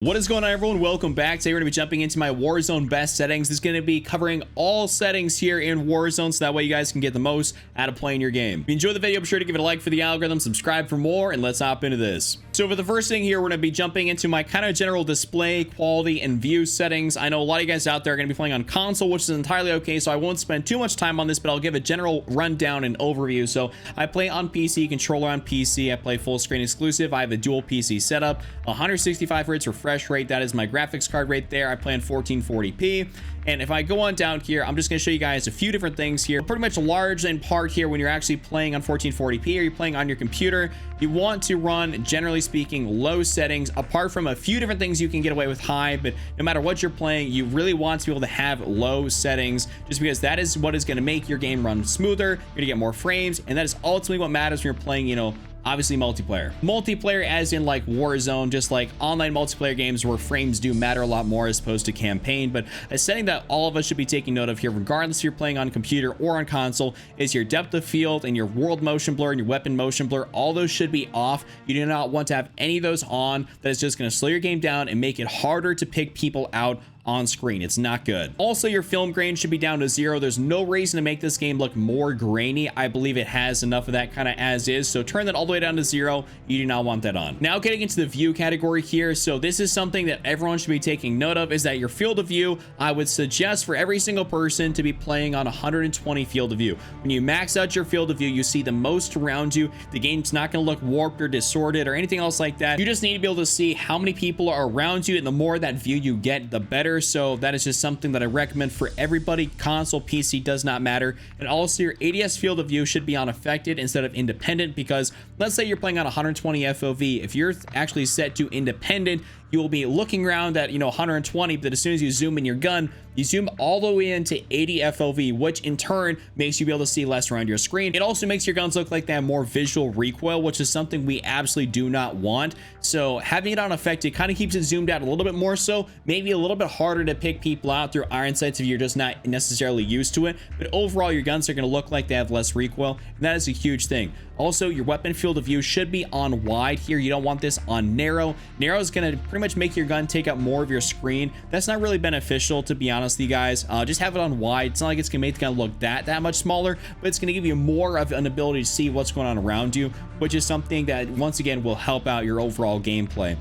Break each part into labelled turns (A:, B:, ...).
A: What is going on, everyone? Welcome back. Today we're going to be jumping into my Warzone best settings. This is going to be covering all settings here in Warzone, so that way you guys can get the most out of playing your game. If you enjoyed the video, be sure to give it a like for the algorithm, subscribe for more, and let's hop into this. So for the first thing here, we're going to be jumping into my kind of general display, quality, and view settings. I know a lot of you guys out there are going to be playing on console, which is entirely okay, so I won't spend too much time on this, but I'll give a general rundown and overview. So I play on PC, controller on PC, I play full screen exclusive, I have a dual PC setup, 165 Hz refresh rate, that is my graphics card right there. I play in 1440p. And if I go on down here, I'm just going to show you guys a few different things here. Pretty much large in part here, when you're actually playing on 1440p or you're playing on your computer, you want to run, generally speaking, low settings, apart from a few different things you can get away with high. But no matter what you're playing, you really want to be able to have low settings, just because that is what is going to make your game run smoother. You're going to get more frames, and that is ultimately what matters when you're playing, you know, obviously multiplayer as in like Warzone, just like online multiplayer games where frames do matter a lot more as opposed to campaign. But a setting that all of us should be taking note of here, regardless if you're playing on computer or on console, is your depth of field and your world motion blur and your weapon motion blur. All those should be off. You do not want to have any of those on. That is just going to slow your game down and make it harder to pick people out on screen. It's not good. Also, your film grain should be down to 0. There's no reason to make this game look more grainy. I believe it has enough of that kind of as is, so turn that all the way down to 0. You do not want that on. Now getting into the view category here, so this is something that everyone should be taking note of, is that your field of view, I would suggest for every single person to be playing on 120 field of view. When you max out your field of view, you see the most around you. The game's not going to look warped or distorted or anything else like that. You just need to be able to see how many people are around you, and the more that view you get, the better. So that is just something that I recommend for everybody. Console, PC, does not matter. And also your ADS field of view should be on affected instead of independent, because let's say you're playing on 120 FOV. If you're actually set to independent, you will be looking around at, you know, 120, but as soon as you zoom in your gun, you zoom all the way into 80 FOV, which in turn makes you be able to see less around your screen. It also makes your guns look like they have more visual recoil, which is something we absolutely do not want. So having it on affected kind of keeps it zoomed out a little bit more, so maybe a little bit harder to pick people out through iron sights if you're just not necessarily used to it. But overall, your guns are going to look like they have less recoil, and that is a huge thing. Also, your weapon field of view should be on wide here. You don't want this on narrow. Narrow is going to pretty much make your gun take up more of your screen. That's not really beneficial, to be honest with you guys. Just have it on wide. It's not like it's going to make the gun look that much smaller, but it's going to give you more of an ability to see what's going on around you, which is something that once again will help out your overall gameplay.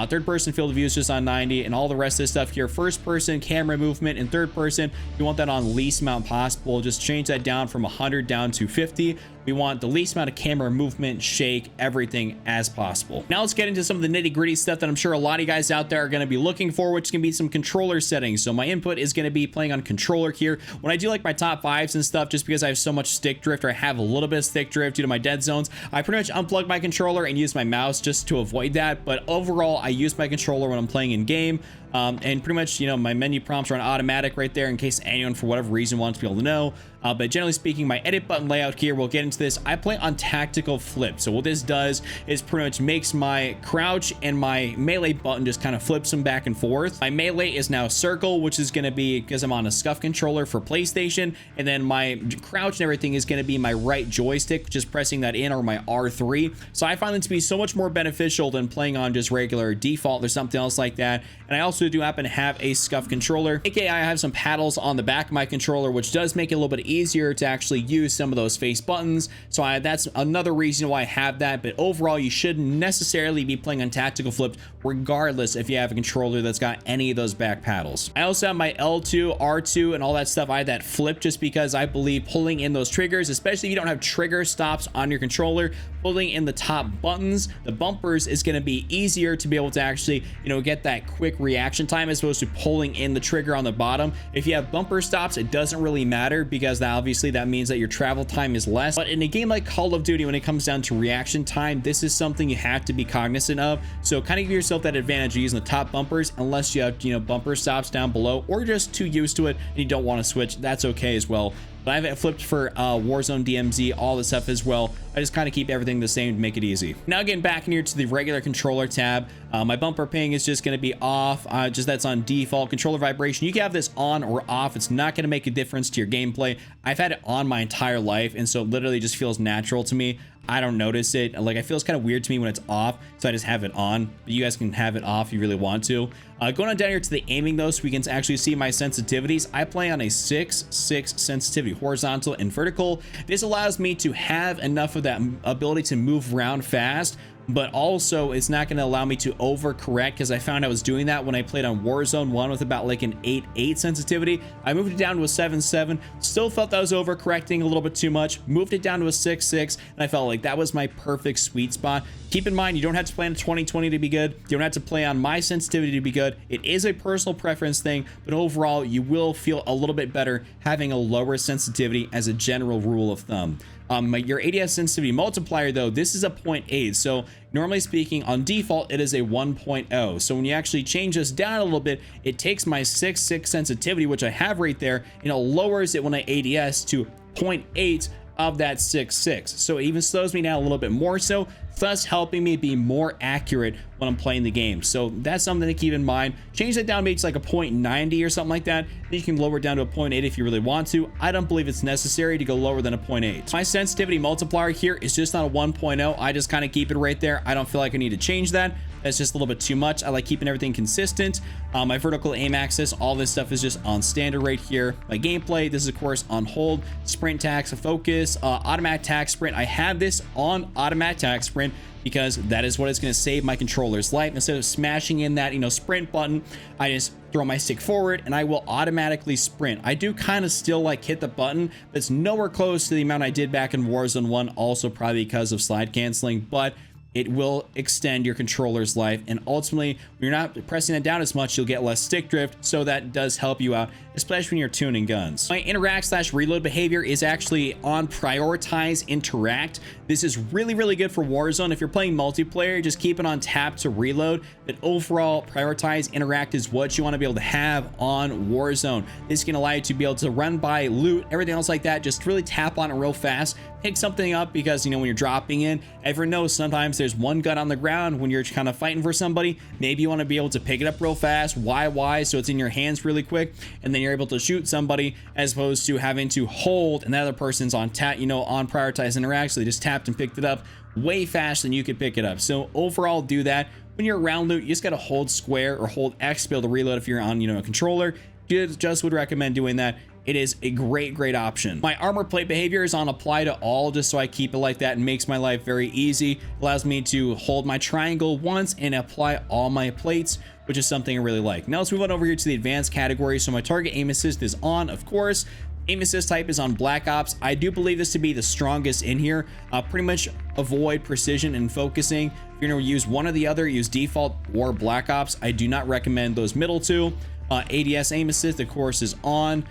A: Third person field of view is just on 90, and all the rest of this stuff here, first person camera movement and third person, you want that on least amount possible. Just change that down from 100 down to 50. We want the least amount of camera movement, shake, everything as possible. Now let's get into some of the nitty gritty stuff that I'm sure a lot of you guys out there are going to be looking for, which can be some controller settings. So my input is going to be playing on controller here. When I do like my top 5s and stuff, just because I have so much stick drift, or I have a little bit of stick drift due to my dead zones, I pretty much unplug my controller and use my mouse just to avoid that. But overall, I use my controller when I'm playing in game. And pretty much, you know, my menu prompts are on automatic right there in case anyone for whatever reason wants to be able to know. But generally speaking, my edit button layout here, we'll get into this. I play on tactical flip. So what this does is pretty much makes my crouch and my melee button just kind of flips them back and forth. My melee is now circle, which is going to be because I'm on a scuff controller for PlayStation. And then my crouch and everything is going to be my right joystick, just pressing that in, or my R3. So I find it to be so much more beneficial than playing on just regular default or something else like that. And I also do happen to have a scuff controller, aka I have some paddles on the back of my controller, which does make it a little bit easier to actually use some of those face buttons. So that's another reason why I have that. But overall, you shouldn't necessarily be playing on tactical flipped, regardless if you have a controller that's got any of those back paddles. I also have my L2, R2, and all that stuff. I have that flip just because I believe pulling in those triggers, especially if you don't have trigger stops on your controller, pulling in the top buttons, the bumpers, is going to be easier to be able to actually, you know, get that quick reaction time as opposed to pulling in the trigger on the bottom. If you have bumper stops, it doesn't really matter, because obviously that means that your travel time is less. But in a game like Call of Duty, when it comes down to reaction time, this is something you have to be cognizant of. So kind of give yourself that advantage of using the top bumpers, unless you have, you know, bumper stops down below, or just too used to it and you don't want to switch. That's okay as well. But I have it flipped for Warzone, DMZ, all this stuff as well. I just kind of keep everything the same to make it easy. Now getting back in here to the regular controller tab, my bumper ping is just going to be off. Just that's on default. Controller vibration, you can have this on or off. It's not going to make a difference to your gameplay. I've had it on my entire life, and so it literally just feels natural to me. I don't notice it. Like, it feels kind of weird to me when it's off, so I just have it on. But you guys can have it off if you really want to. Going on down here to the aiming though, so we can actually see my sensitivities. I play on a 6/6 sensitivity, horizontal and vertical. This allows me to have enough of that ability to move around fast, but also it's not going to allow me to overcorrect, because I found I was doing that when I played on Warzone 1 with about like an 8/8 sensitivity. I moved it down to a 7/7, still felt that I was overcorrecting a little bit too much, moved it down to a 6/6, and I felt like that was my perfect sweet spot. Keep in mind, you don't have to play on 2020 to be good. You don't have to play on my sensitivity to be good. It is a personal preference thing, but overall you will feel a little bit better having a lower sensitivity as a general rule of thumb. Your ADS sensitivity multiplier though, this is a 0.8. So normally speaking, on default, it is a 1.0. So when you actually change this down a little bit, it takes my 6/6 sensitivity, which I have right there, and it lowers it when I ADS to 0.8 of that 6/6. So it even slows me down a little bit more, so thus helping me be more accurate when I'm playing the game. So that's something to keep in mind. Change that down maybe to like a 0.90 or something like that. Then you can lower it down to a 0.8 if you really want to. I don't believe it's necessary to go lower than a 0.8. My sensitivity multiplier here is just not a 1.0. I just kind of keep it right there. I don't feel like I need to change that. That's just a little bit too much. I like keeping everything consistent. My vertical aim axis, all this stuff is just on standard right here. My gameplay, this is of course on hold. Sprint tax, focus, automatic tax sprint. I have this on automatic tax sprint because that is what is going to save my controller's life. Instead of smashing in that, sprint button, I just throw my stick forward and I will automatically sprint. I do kind of still like hit the button, but it's nowhere close to the amount I did back in Warzone 1, also probably because of slide canceling, but it will extend your controller's life, and ultimately when you're not pressing that down as much, you'll get less stick drift, so that does help you out, especially when you're tuning guns. My interact/reload behavior is actually on prioritize interact. This is really good for Warzone. If you're playing multiplayer, just keep it on tap to reload, but overall prioritize interact is what you want to be able to have on Warzone. This can allow you to be able to run by, loot, everything else like that. Just really tap on it real fast, pick something up, because when you're dropping in, everyone knows sometimes there's one gun on the ground when you're kind of fighting for somebody. Maybe you want to be able to pick it up real fast, why, so it's in your hands really quick, and then you're able to shoot somebody, as opposed to having to hold and the other person's on tap, on prioritize interact, so they just tapped and picked it up way faster than you could pick it up. So overall, do that. When you're around loot, you just got to hold square or hold X to be able to reload if you're on a controller. Just would recommend doing that. It is a great option. My armor plate behavior is on apply to all, just so I keep it like that and makes my life very easy. Allows me to hold my triangle once and apply all my plates, which is something I really like. Now let's move on over here to the advanced category. So my target aim assist is on, of course. Aim assist type is on Black Ops. I do believe this to be the strongest in here. Pretty much avoid precision and focusing. If you're gonna use one or the other, use default or Black Ops. I do not recommend those middle two. ADS aim assist, of course, is on.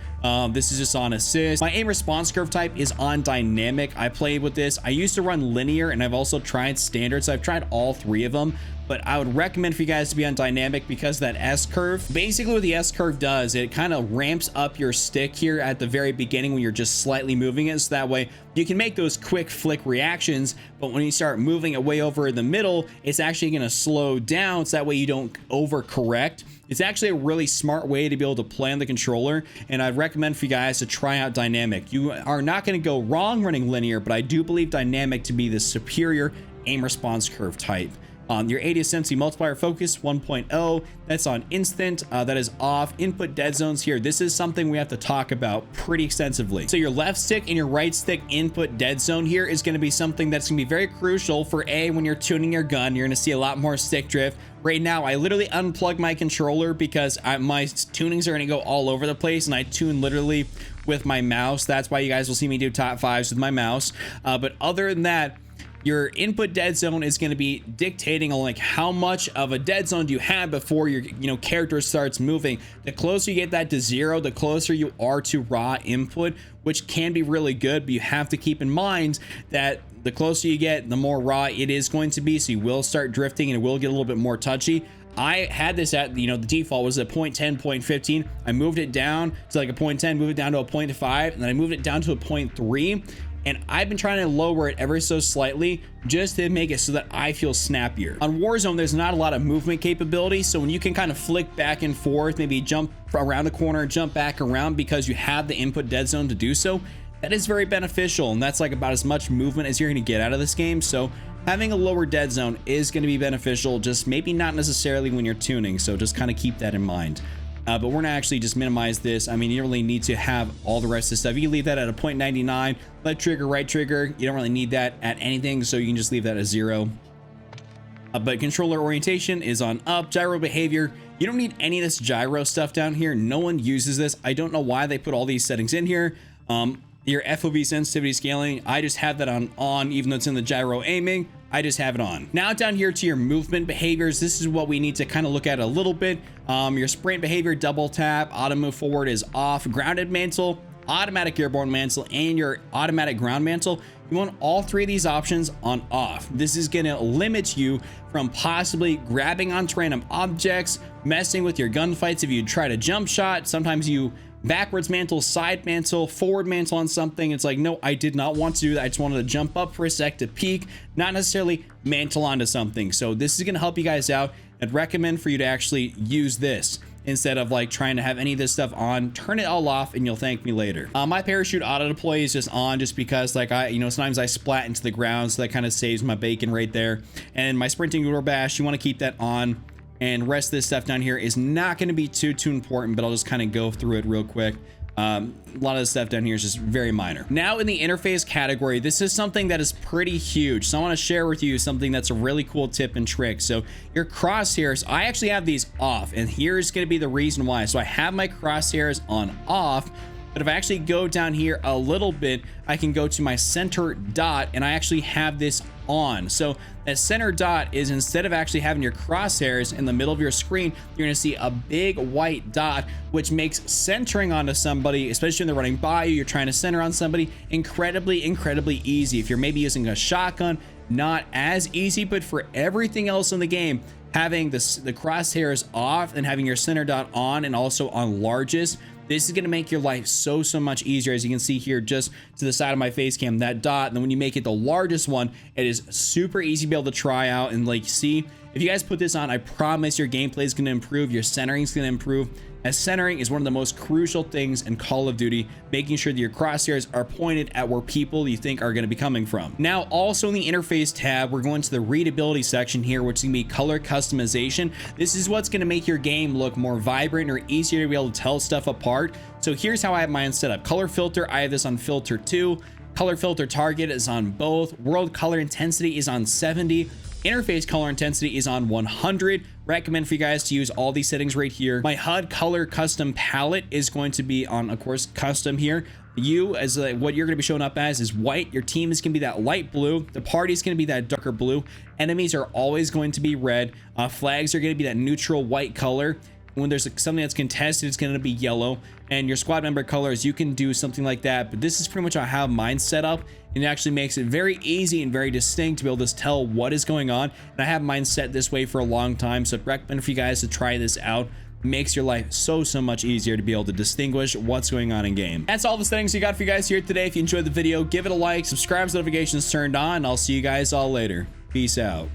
A: This is just on assist. My aim response curve type is on dynamic. I played with this. I used to run linear, and I've also tried standard, so I've tried all three of them, but I would recommend for you guys to be on dynamic because that S curve, basically what the S curve does, it kind of ramps up your stick here at the very beginning when you're just slightly moving it, so that way you can make those quick flick reactions, but when you start moving it way over in the middle, it's actually going to slow down, so that way you don't overcorrect. It's actually a really smart way to be able to play on the controller, and I'd recommend for you guys to try out dynamic. You are not going to go wrong running linear, but I do believe dynamic to be the superior aim response curve type. Your ADS sensitivity multiplier focus 1.0, that's on instant, that is off. Input dead zones here, this is something we have to talk about pretty extensively. So your left stick and your right stick input dead zone here is going to be something that's going to be very crucial for when you're tuning your gun. You're going to see a lot more stick drift. Right now, I literally unplugged my controller because my tunings are going to go all over the place, and I tune literally with my mouse. That's why you guys will see me do top fives with my mouse. But other than that, your input dead zone is going to be dictating on like how much of a dead zone do you have before your character starts moving. The closer you get that to 0, the closer you are to raw input, which can be really good, but you have to keep in mind that the closer you get, the more raw it is going to be, so you will start drifting and it will get a little bit more touchy. I had this at, the default was at 0.10, 0.15. I moved it down to like a 0.10, moved it down to a 0.5, and then I moved it down to a 0.3. And I've been trying to lower it ever so slightly just to make it so that I feel snappier. On Warzone, there's not a lot of movement capability, so when you can kind of flick back and forth, maybe jump around the corner, jump back around because you have the input dead zone to do so, that is very beneficial, and that's like about as much movement as you're going to get out of this game. So having a lower dead zone is going to be beneficial, just maybe not necessarily when you're tuning, so just kind of keep that in mind. But we're gonna actually just minimize this. I mean, you don't really need to have all the rest of the stuff. You can leave that at a 0.99. Left trigger, right trigger, you don't really need that at anything, so you can just leave that at 0. But controller orientation is on up. Gyro behavior, you don't need any of this gyro stuff down here. No one uses this. I don't know why they put all these settings in here. Your FOV sensitivity scaling, I just have that on, even though it's in the gyro aiming, I just have it on. Now down here to your movement behaviors, this is what we need to kind of look at a little bit. Your sprint behavior, double tap, auto move forward is off. Grounded mantle, automatic airborne mantle, and your automatic ground mantle, you want all 3 of these options on off. This is going to limit you from possibly grabbing onto random objects, messing with your gunfights if you try to jump shot. Sometimes you backwards mantle, side mantle, forward mantle on something. It's like, no, I did not want to do that. I just wanted to jump up for a sec to peek, not necessarily mantle onto something. So this is going to help you guys out. I'd recommend for you to actually use this instead of like trying to have any of this stuff on. Turn it all off and you'll thank me later. My parachute auto deploy is just on just because like sometimes I splat into the ground, so that kind of saves my bacon right there. And my sprinting door bash, you want to keep that on. And rest of this stuff down here is not going to be too important, but I'll just kind of go through it real quick. A lot of the stuff down here is just very minor. Now in the interface category, this is something that is pretty huge. So I want to share with you something that's a really cool tip and trick. So your crosshairs, I actually have these off, and here's going to be the reason why. So I have my crosshairs on off, but if I actually go down here a little bit, I can go to my center dot, and I actually have this on. So that center dot is, instead of actually having your crosshairs in the middle of your screen, you're going to see a big white dot, which makes centering onto somebody, especially when they're running by you, you're trying to center on somebody, incredibly easy. If you're maybe using a shotgun, not as easy, but for everything else in the game, having the crosshairs off and having your center dot on and also on largest, this is going to make your life so much easier. As you can see here, just to the side of my face cam, that dot, and then when you make it the largest one, it is super easy to be able to try out and like see. If you guys put this on, I promise your gameplay is going to improve, your centering is going to improve, as centering is one of the most crucial things in Call of Duty, making sure that your crosshairs are pointed at where people you think are going to be coming from. Now, also in the interface tab, we're going to the readability section here, which is going to be color customization. This is what's going to make your game look more vibrant or easier to be able to tell stuff apart. So here's how I have mine set up. Color filter, I have this on filter 2. Color filter target is on both. World color intensity is on 70. Interface color intensity is on 100. Recommend for you guys to use all these settings right here. My HUD color custom palette is going to be on, of course, custom here. You, as what you're going to be showing up as, is white. Your team is going to be that light blue. The party is going to be that darker blue. Enemies are always going to be red. Flags are going to be that neutral white color. When there's something that's contested, it's going to be yellow. And your squad member colors, you can do something like that. But this is pretty much how I have mine set up. And it actually makes it very easy and very distinct to be able to tell what is going on. And I have mine set this way for a long time. So I recommend for you guys to try this out. It makes your life so much easier to be able to distinguish what's going on in game. That's all the settings you got for you guys here today. If you enjoyed the video, give it a like, subscribe so notifications turned on. I'll see you guys all later. Peace out.